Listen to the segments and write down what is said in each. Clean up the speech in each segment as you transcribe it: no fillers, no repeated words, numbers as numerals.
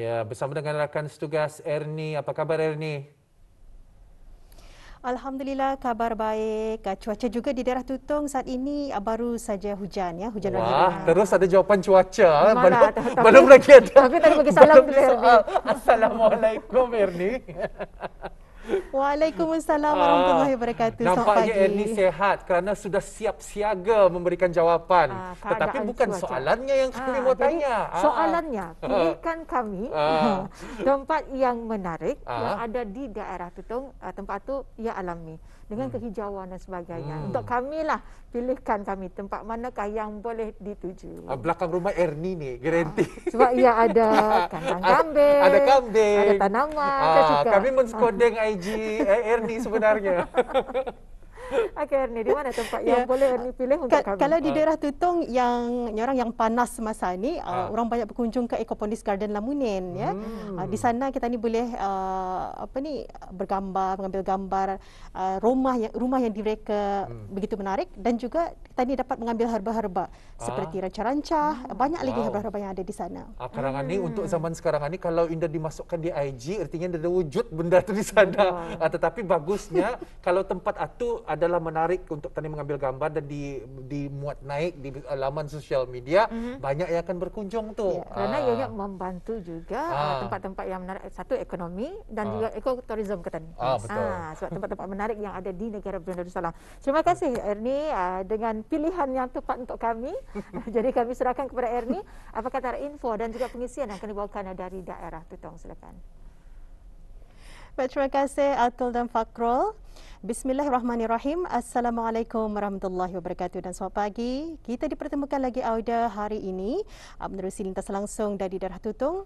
Ya, bersama dengan rakan setugas Ernie. Apa kabar Ernie? Alhamdulillah, kabar baik. Cuaca juga di daerah Tutong saat ini baru saja hujan, ya, hujan lagi Wah, ringan. terus ada jawapan cuaca. Belum, Memanglah, belum lagi ada. tapi tadi bagi salam Belum dulu, Ernie. disoal. Assalamualaikum Ernie. Waalaikumsalam warahmatullahi wabarakatuh. Selamat Nampaknya pagi. Ernie sehat kerana sudah siap siaga memberikan jawapan. Tetapi Keadaan bukan cuaca. soalannya yang kami mau Jadi tanya. soalannya, pilihkan kami tempat yang menarik yang Ah. ada di daerah Tutong, tempat tu yang alami dengan kehijauan dan sebagainya. Untuk kami lah, pilihkan kami tempat manakah yang boleh dituju. Belakang rumah Ernie ni, garanti. Sebab ia ada kandang kambing, Ada kambing. ada tanaman, saya suka. Kami menskodeng IG Ernie sebenarnya. Okey, Ernie, di mana tempat yang boleh Ernie pilih untuk kami? Kalau di daerah Tutong yang panas masa ni, orang banyak berkunjung ke Ecopolis Garden Lamunin, ya. Di sana kita ni boleh bergambar, mengambil gambar rumah yang direka begitu menarik, dan juga kita ni dapat mengambil herba-herba seperti ranca-ranca, banyak lagi herba-herba yang ada di sana. Karangan ni untuk zaman sekarang ni kalau indah dimasukkan di IG artinya ada wujud benda tu di sana. Tetapi bagusnya kalau tempat itu adalah menarik untuk tadi mengambil gambar dan dimuat naik di laman sosial media, banyak yang akan berkunjung tu. Kerana ianya membantu juga tempat-tempat yang menarik, satu ekonomi dan juga ekoturism kata ni. Betul. Sebab tempat-tempat menarik yang ada di negara Brunei Darussalam. Terima kasih Ernie dengan pilihan yang tepat untuk kami. Jadi kami serahkan kepada Ernie apa kata info dan juga pengisian yang akan dibawakan dari daerah Tutong. Silakan. Baik, terima kasih Atul dan Fakrul. Bismillahirrahmanirrahim. Assalamualaikum warahmatullahi wabarakatuh dan selamat pagi. Kita dipertemukan lagi Auda hari ini menerusi lintas langsung dari daerah Tutong.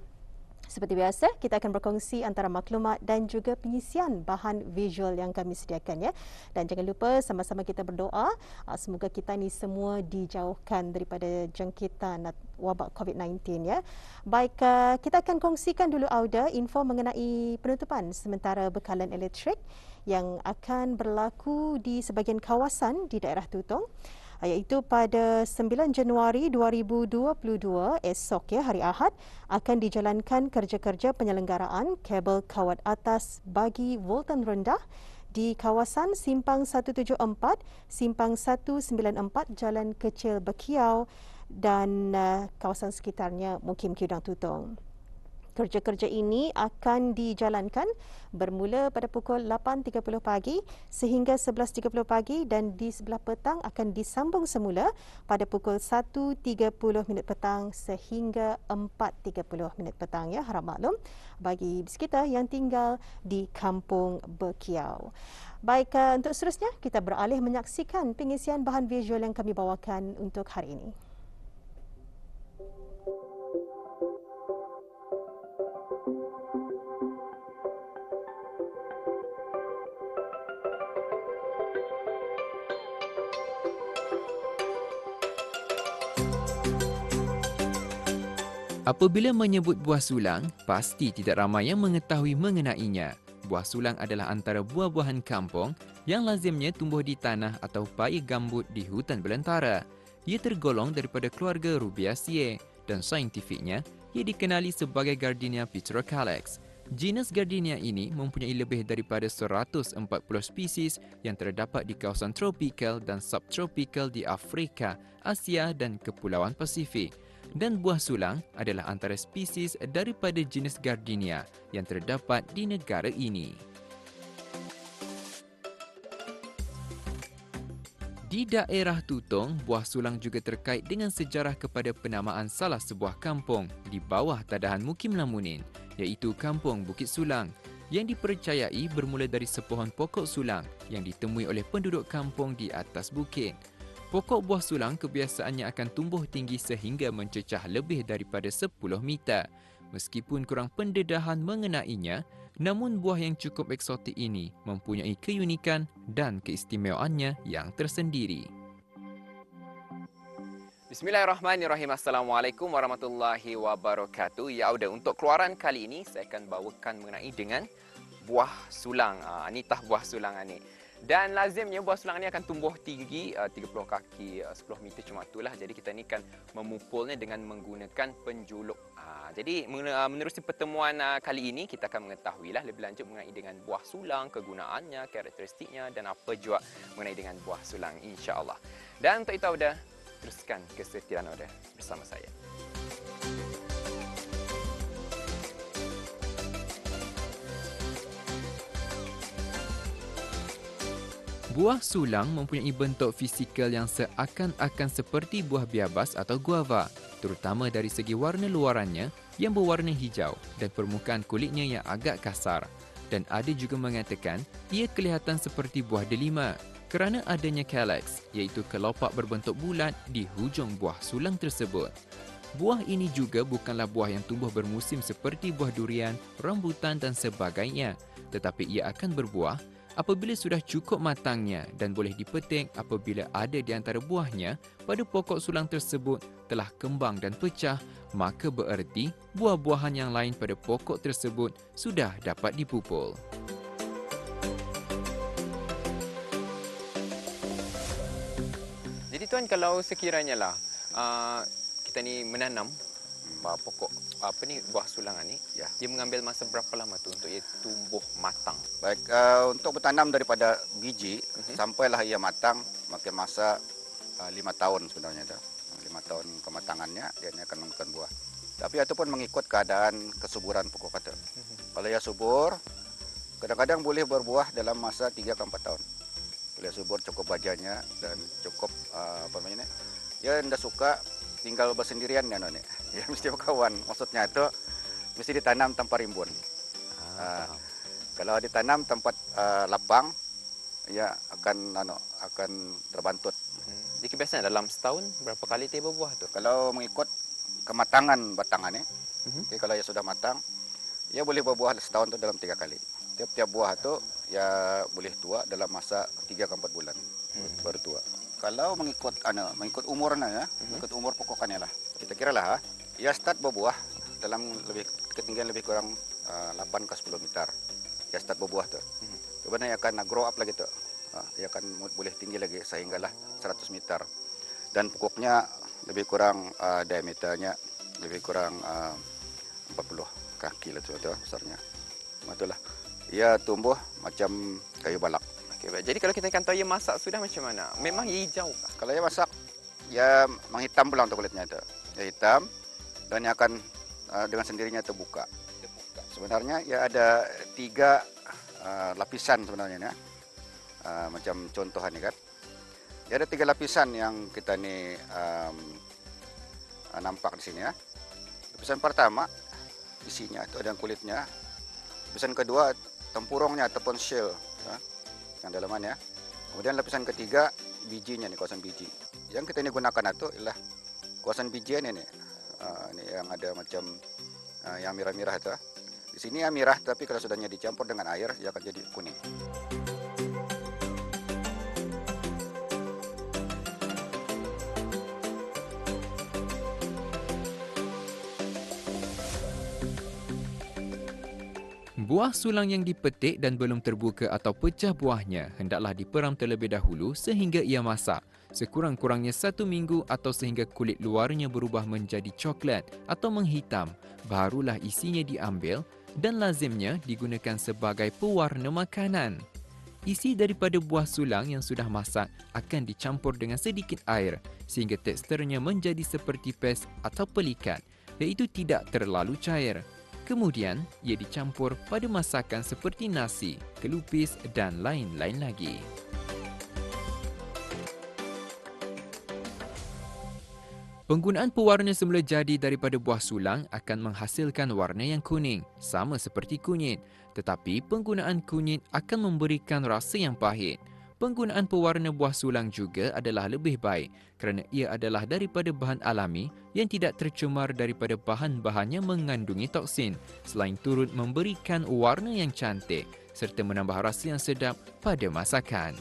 Seperti biasa, kita akan berkongsi antara maklumat dan juga pengisian bahan visual yang kami sediakan, ya. Dan jangan lupa sama-sama kita berdoa semoga kita ni semua dijauhkan daripada jangkitan wabak COVID-19, ya. Baik, kita akan kongsikan dulu Auda info mengenai penutupan sementara bekalan elektrik yang akan berlaku di sebahagian kawasan di daerah Tutong, iaitu pada 9 Januari 2022 esok, ya, hari Ahad, akan dijalankan kerja-kerja penyelenggaraan kabel kawat atas bagi voltan rendah di kawasan Simpang 174, Simpang 194, Jalan Kecil Bekiau dan kawasan sekitarnya Mukim Kidang Tutong. Kerja-kerja ini akan dijalankan bermula pada pukul 8.30 pagi sehingga 11.30 pagi dan di sebelah petang akan disambung semula pada pukul 1.30 petang sehingga 4.30 petang, ya. Harap maklum bagi kita yang tinggal di Kampung Bekiau. Baik, untuk seterusnya kita beralih menyaksikan pengisian bahan visual yang kami bawakan untuk hari ini. Apabila menyebut buah sulang, pasti tidak ramai yang mengetahui mengenainya. Buah sulang adalah antara buah-buahan kampung yang lazimnya tumbuh di tanah atau pai gambut di hutan belantara. Ia tergolong daripada keluarga Rubiaceae dan saintifiknya ia dikenali sebagai Gardenia petrocalyx. Genus Gardenia ini mempunyai lebih daripada 140 spesies yang terdapat di kawasan tropikal dan subtropikal di Afrika, Asia dan Kepulauan Pasifik. Dan buah sulang adalah antara spesies daripada jenis Gardenia yang terdapat di negara ini. Di daerah Tutong, buah sulang juga terkait dengan sejarah kepada penamaan salah sebuah kampung di bawah tadahan Mukim Lamunin, iaitu Kampung Bukit Sulang, yang dipercayai bermula dari sepohon pokok sulang yang ditemui oleh penduduk kampung di atas bukit. Pokok buah sulang kebiasaannya akan tumbuh tinggi sehingga mencecah lebih daripada 10 meter. Meskipun kurang pendedahan mengenainya, namun buah yang cukup eksotik ini mempunyai keunikan dan keistimewaannya yang tersendiri. Bismillahirrahmanirrahim. Assalamualaikum warahmatullahi wabarakatuh. Ya, Auda, untuk keluaran kali ini saya akan bawakan mengenai dengan buah sulang. Ini tah buah sulang ni. Dan lazimnya buah sulang ni akan tumbuh tinggi 30 kaki 10 meter cuma itulah. Jadi kita ni kan memukulnya dengan menggunakan penjuluk. Jadi menerusi pertemuan kali ini kita akan mengetahuilah lebih lanjut mengenai dengan buah sulang, kegunaannya, karakteristiknya dan apa juga mengenai dengan buah sulang insya-Allah. Dan untuk itu Auda, teruskan kesetiaan Auda bersama saya. Buah sulang mempunyai bentuk fizikal yang seakan-akan seperti buah biabas atau guava, terutama dari segi warna luarannya yang berwarna hijau dan permukaan kulitnya yang agak kasar. Dan ada juga mengatakan ia kelihatan seperti buah delima kerana adanya calyx, iaitu kelopak berbentuk bulat di hujung buah sulang tersebut. Buah ini juga bukanlah buah yang tumbuh bermusim seperti buah durian, rambutan dan sebagainya, tetapi ia akan berbuah apabila sudah cukup matangnya dan boleh dipetik apabila ada di antara buahnya pada pokok sulang tersebut telah kembang dan pecah, maka bererti buah-buahan yang lain pada pokok tersebut sudah dapat dipupul. Jadi tuan, kalau sekiranya lah kita ni menanam pokok buah sulangan ni, Ya. dia mengambil masa berapa lama tu untuk ia tumbuh matang? Baik, untuk bertanam daripada biji sampailah ia matang makan masa 5 tahun sebenarnya tu. 5 tahun kematangannya dia akan menghasilkan buah. Tapi itu pun mengikut keadaan kesuburan pokok itu. Kalau ia subur, kadang-kadang boleh berbuah dalam masa 3 ke 4 tahun. Kalau ia subur cukup bajanya dan cukup dia tidak suka tinggal bersendirian ya noni. Ya mesti berkawan. Maksudnya itu mesti ditanam tanpa rimbun. Kalau ditanam tempat lapang, ya akan terbantut. Jadi biasanya dalam setahun berapa kali dia berbuah tu? Kalau mengikut kematangan batangannya, jadi kalau ia sudah matang, ia boleh berbuah setahun tu dalam 3 kali. Tiap-tiap buah tu ya boleh tua dalam masa 3 ke 4 bulan baru tua. Kalau mengikut umurnya ya, mengikut umur pokoknya lah. Kita kira lah, ia start berbuah dalam ketinggian lebih kurang 8 ke 10 meter. Ia start berbuah tu. Kemudian ia akan grow up lagi tu. Ia akan boleh tinggi lagi sehinggalah 100 meter. Dan pokoknya lebih kurang diameternya lebih kurang 40 kaki lah tu besarnya. Itulah. Ia tumbuh macam kayu balak. Okay, baik. Jadi kalau kita akan tahu ia masak sudah macam mana? Memang ia hijau kah? Kalau ia masak, ia menghitam pula untuk kulitnya itu. Ia hitam dan ia akan dengan sendirinya terbuka. Sebenarnya ia ada 3 lapisan sebenarnya. Macam contohan ni kan. Ia ada 3 lapisan yang kita ni nampak di sini ya. Lapisan pertama isinya itu ada kulitnya. Lapisan kedua tempurungnya ataupun shell ya, yang dalamannya. Kemudian lapisan ketiga bijinya nih, kawasan biji. Yang kita ini gunakan itu ialah kawasan biji ini nih. Ini yang ada macam yang merah-merah itu. Di sini yang merah, tapi kalau sudahnya dicampur dengan air, ia akan jadi kuning. Buah sulang yang dipetik dan belum terbuka atau pecah buahnya hendaklah diperam terlebih dahulu sehingga ia masak. Sekurang-kurangnya 1 minggu atau sehingga kulit luarnya berubah menjadi coklat atau menghitam. Barulah isinya diambil dan lazimnya digunakan sebagai pewarna makanan. Isi daripada buah sulang yang sudah masak akan dicampur dengan sedikit air sehingga teksturnya menjadi seperti pes atau pelikat, iaitu tidak terlalu cair. Kemudian, ia dicampur pada masakan seperti nasi, kelupis dan lain-lain lagi. Penggunaan pewarna semula jadi daripada buah sulang akan menghasilkan warna yang kuning, sama seperti kunyit. Tetapi penggunaan kunyit akan memberikan rasa yang pahit. Penggunaan pewarna buah sulang juga adalah lebih baik kerana ia adalah daripada bahan alami yang tidak tercemar daripada bahan-bahan yang mengandungi toksin, selain turut memberikan warna yang cantik serta menambah rasa yang sedap pada masakan.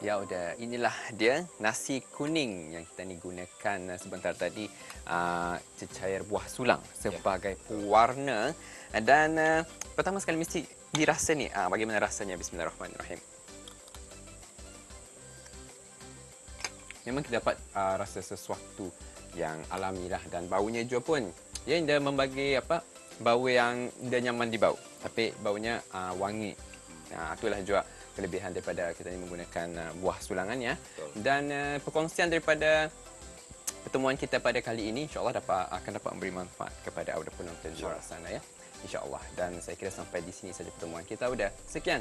Ya udah, inilah dia nasi kuning yang kita ni gunakan sebentar tadi, cecair buah sulang sebagai pewarna. Dan pertama sekali mesti dirasa ni, bagaimana rasanya. Bismillahirrahmanirrahim. Memang kita dapat rasa sesuatu yang alami lah, dan baunya juga pun ya, dia membagi bau yang dia nyaman di bau, tapi baunya wangi. Itulah juga kelebihan daripada kita ni menggunakan buah sulangannya. Dan perkongsian daripada pertemuan kita pada kali ini insya-Allah akan dapat memberi manfaat kepada audio penonton di luar sana ya, insya-Allah. Dan saya kira sampai di sini saja pertemuan kita. Sekian,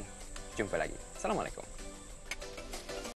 jumpa lagi. Assalamualaikum.